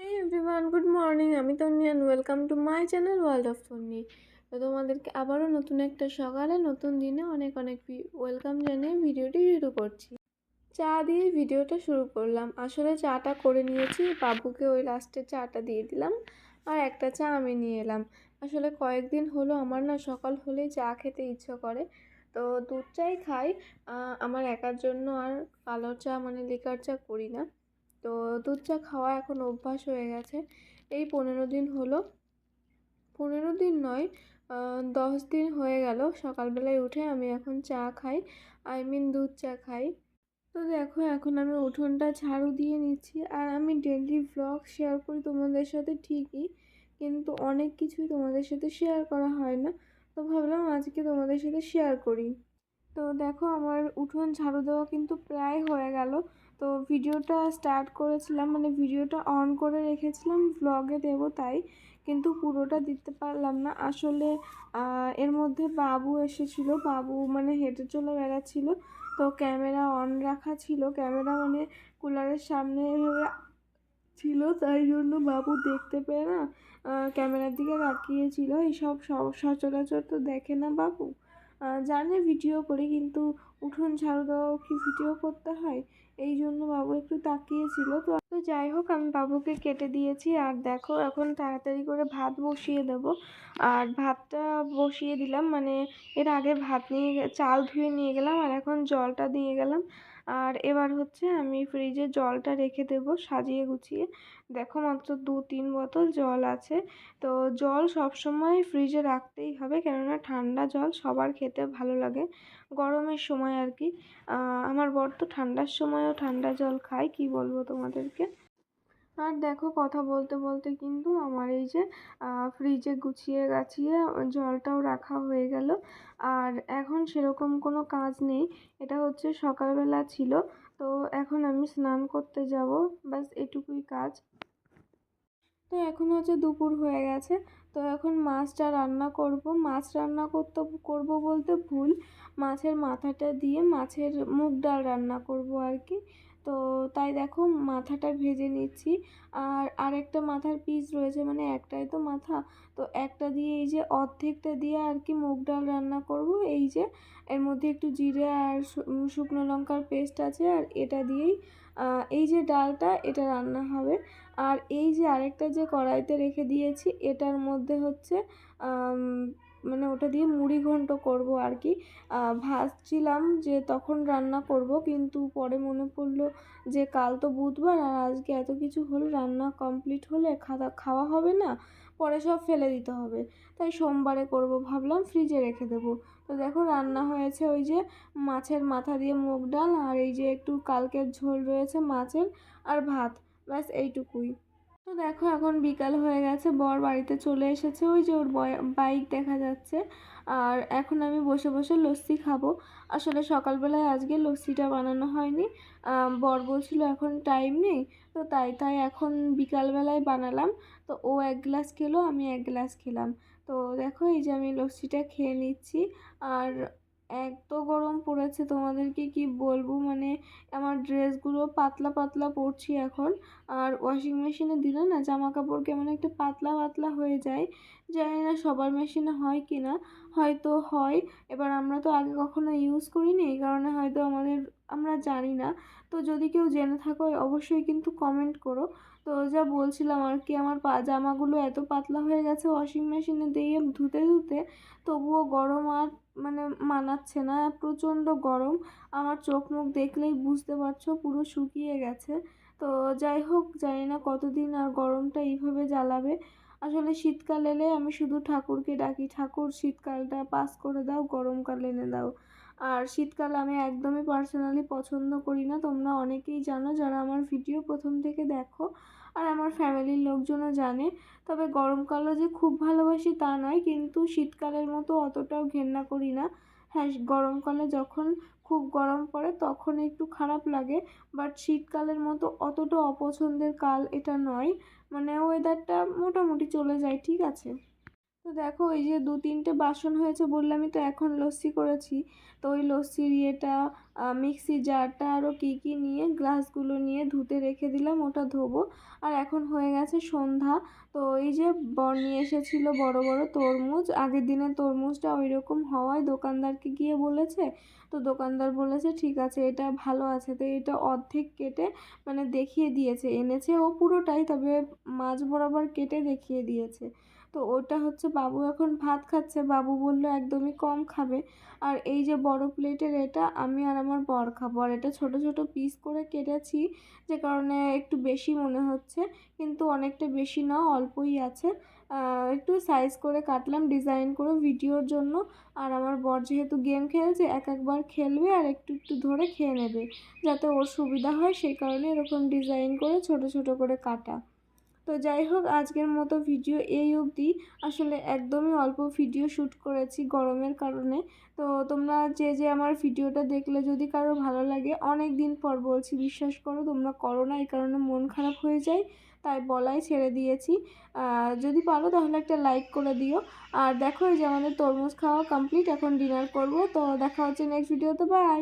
Hey everyone, good morning. আমি তন্নি and welcome to my channel World of তন্নি। তো তোমাদেরকে আবারও নতুন একটা সকালে নতুন দিনে অনেক অনেক ওয়েলকাম জানিয়ে ভিডিওটি শুরু করছি। চা দিয়ে ভিডিওটা শুরু করলাম। আসলে চাটা করে নিয়েছি, বাবুকে ওই লাস্টে চাটা দিয়ে দিলাম আর একটা চা আমি নিয়ে এলাম। আসলে কয়েকদিন হলো আমার না সকাল হলেই চা খেতে ইচ্ছে করে, তো দুধ চাই খাই। আমার একার জন্য আর কালো চা মানে লিকার চা করি না। তো দুধ চা খাওয়া এখন অভ্যাস হয়ে গেছে। এই 15 দিন হলো, 15 দিন নয়, 10 দিন হয়ে গেল সকালবেলায় উঠে আমি এখন চা খাই, দুধ চা খাই। তো দেখো এখন আমি উঠোনটা ঝাড়ু দিয়ে নিচ্ছি, আর আমি ডেইলি ভ্লগ শেয়ার করি তোমাদের সাথে ঠিকই, কিন্তু অনেক কিছুই তোমাদের সাথে শেয়ার করা হয় না। তো ভাবলাম আজকে তোমাদের সাথে শেয়ার করি। তো দেখো আমার উঠোন ঝাড়ু দেওয়া কিন্তু প্রায় হয়ে গেল। তো ভিডিওটা স্টার্ট করেছিলাম, মানে ভিডিওটা অন করে রেখেছিলাম ভ্লগে দেব তাই, কিন্তু পুরোটা দিতে পারলাম না। আসলে এর মধ্যে বাবু এসেছিল, বাবু মানে হেঁটে চলে বেড়াচ্ছিল, তো ক্যামেরা অন রাখা ছিল, ক্যামেরা মানে কুলারের সামনে এভাবে ছিল, তাই জন্য বাবু দেখতে পেয়ে না ক্যামেরার দিকে তাকিয়েছিল। এইসব সচরাচর তো দেখে না বাবু, জানে ভিডিও করি, কিন্তু উঠোন ঝাড়ু দেওয়াও কি ভিডিও করতে হয়, এই জন্য বাবু একটু তাকিয়েছিল। তো যাই হোক, আমি বাবুকে কেটে দিয়েছি, আর দেখো এখন তাড়াতাড়ি করে ভাত বসিয়ে দেব। আর ভাতটা বসিয়ে দিলাম, মানে এর আগে ভাত নিয়ে চাল ধুয়ে নিয়ে গেলাম, আর এখন জলটা দিয়ে গেলাম। আর এবার হচ্ছে আমি ফ্রিজে জলটা রেখে দেব সাজিয়ে গুছিয়ে। দেখো মাত্র 2-3 বোতল জল আছে। তো জল সবসময় ফ্রিজে রাখতেই হবে, কেননা ঠান্ডা জল সবার খেতে ভালো লাগে গরমের সময় আর কি। আমার বর তো ঠান্ডার সময়ও ঠান্ডা জল খায়, কি বলবো তোমাদেরকে। আর দেখো কথা বলতে বলতে কিন্তু আমার এই যে ফ্রিজে গুছিয়ে গাছিয়ে জলটাও রাখা হয়ে গেল। আর এখন সেরকম কোনো কাজ নেই, এটা হচ্ছে সকালবেলা ছিল। তো এখন আমি স্নান করতে যাব, ব্যাস এটুকুই কাজ। তো এখন হচ্ছে দুপুর হয়ে গেছে, তো এখন মাছটা রান্না করব। মাছ রান্না করব বলতে ভুল, মাছের মাথাটা দিয়ে মাছের মুগ ডাল রান্না করব আর কি। তো তাই দেখো মাথাটা ভেজে নিচ্ছি, আর আরেকটা মাথার পিস রয়েছে, মানে একটাই তো মাথা, তো একটা দিয়ে এই যে অর্ধেকটা দিয়ে আর কি মুগ ডাল রান্না করব। এই যে এর মধ্যে একটু জিরে আর শুকনো লঙ্কার পেস্ট আছে, আর এটা দিয়েই এই যে ডালটা এটা রান্না হবে। আর এই যে আরেকটা যে কড়াইতে রেখে দিয়েছি, এটার মধ্যে হচ্ছে মানে ওটা দিয়ে মুড়ি ঘন্ট করব আর কি। ভাবছিলাম যে তখন রান্না করব, কিন্তু পরে মনে পড়লো যে কাল তো বুধবার, আর আজকে এত কিছু হলে রান্না কমপ্লিট হলে খাওয়া হবে না, পরে সব ফেলে দিতে হবে, তাই সোমবারে করব ভাবলাম, ফ্রিজে রেখে দেবো। তো দেখো রান্না হয়েছে ওই যে মাছের মাথা দিয়ে মুগ ডাল, আর এই যে একটু কালকের ঝোল রয়েছে মাছের, আর ভাত, ব্যাস এইটুকুই। তো দেখো এখন বিকাল হয়ে গেছে, বর বাড়িতে চলে এসেছে, ওই যে ওর বাইক দেখা যাচ্ছে। আর এখন আমি বসে বসে লস্যি খাবো। আসলে সকালবেলায় আজকে লস্যিটা বানানো হয়নি, বর বলছিল এখন টাইম নেই, তো তাই এখন বিকালবেলায় বানালাম। তো ও 1 গ্লাস খেলো, আমি 1 গ্লাস খেলাম। তো দেখো এই যে আমি লস্যিটা খেয়ে নিচ্ছি। আর এত গরম পড়েছে তোমাদেরকে কি বলবো, মানে আমার ড্রেসগুলো পাতলা পাতলা পরছি এখন। আর ওয়াশিং মেশিনে দিলে না জামা কাপড় কেমন একটা পাতলা পাতলা হয়ে যায়, জানি না সবার মেশিনে হয় কি না, হয়তো হয়। এবার আমরা তো আগে কখনো ইউজ করিনি, এই কারণে হয়তো আমরা জানি না। তো যদি কেউ জেনে থাকো অবশ্যই কিন্তু কমেন্ট করো। তো যা বলছিলাম আর কি, আমার জামাগুলো এত পাতলা হয়ে গেছে ওয়াশিং মেশিনে দিয়ে ধুতে ধুতে, তবুও গরম আর মানে মানাচ্ছে না, প্রচণ্ড গরম। আমার চোখ মুখ দেখলেই বুঝতে পারছো পুরো শুকিয়ে গেছে। তো যাই হোক, জানি না কতদিন আর গরমটা এইভাবে জ্বালাবে। আসলে শীতকাল এলে আমি শুধু ঠাকুরকে ডাকি, ঠাকুর শীতকালটা পাস করে দাও, গরমকাল এনে দাও। আর শীতকাল আমি একদমই পার্সোনালি পছন্দ করি না, তোমরা অনেকেই জানো যারা আমার ভিডিও প্রথম থেকে দেখো, আর আমার ফ্যামিলির লোকজনও জানে। তবে গরমকালও যে খুব ভালোবাসি তা নয়, কিন্তু শীতকালের মতো অতটাও ঘেন্না করি না। হ্যাঁ, গরমকালে যখন খুব গরম পড়ে তখন একটু খারাপ লাগে, বাট শীতকালের মতো অতটা অপছন্দের কাল এটা নয়, মানে ওয়েদারটা মোটামুটি চলে যায়, ঠিক আছে। তো দেখো এই যে 2-3টে বাসন হয়েছে বললামই, তো এখন লস্যি করেছি। তো ওই লস্যির ইয়েটা, মিক্সি জারটা আরও কী কী নিয়ে গ্লাসগুলো নিয়ে ধুতে রেখে দিলাম, ওটা ধোবো। আর এখন হয়ে গেছে সন্ধ্যা। তো এই যে বর নিয়ে এসেছিলো বড় বড় তরমুজ, আগের দিনের তরমুজটা ওই রকম হওয়ায় দোকানদারকে গিয়ে বলেছে। তো দোকানদার বলেছে ঠিক আছে, এটা ভালো আছে। তো এটা অর্ধেক কেটে মানে দেখিয়ে দিয়েছে, এনেছে ও পুরোটাই, তবে মাঝ বরাবর কেটে দেখিয়ে দিয়েছে। তো ওটা হচ্ছে বাবু এখন ভাত খাচ্ছে, বাবু বললো একদমই কম খাবে। আর এই যে বড় প্লেটের এটা আমি আর আমার বর খাবো। আর এটা ছোট ছোট পিস করে কেটেছি, যে কারণে একটু বেশি মনে হচ্ছে, কিন্তু অনেকটা বেশি না, অল্পই আছে। একটু সাইজ করে কাটলাম ডিজাইন করে ভিডিওর জন্য। আর আমার বর যেহেতু গেম খেলছে, একবার খেলবে আর একটু একটু ধরে খেয়ে নেবে, যাতে ওর সুবিধা হয়, সেই কারণে এরকম ডিজাইন করে ছোট ছোট করে কাটা। তো যাই হোক, আজকের মতো ভিডিও এই অবধি। আসলে একদমই অল্প ভিডিও শ্যুট করেছি গরমের কারণে। তো তোমরা যে যে আমার ভিডিওটা দেখলে, যদি কারো ভালো লাগে, অনেক দিন পর বলছি, বিশ্বাস করো তোমরা করো না, এই কারণে মন খারাপ হয়ে যায়, তাই বলাই ছেড়ে দিয়েছি। যদি পারো তাহলে একটা লাইক করে দিও। আর দেখো এই যে আমাদের তরমুজ খাওয়া কমপ্লিট, এখন ডিনার করব। তো দেখা হচ্ছে নেক্সট ভিডিওতে, বাই।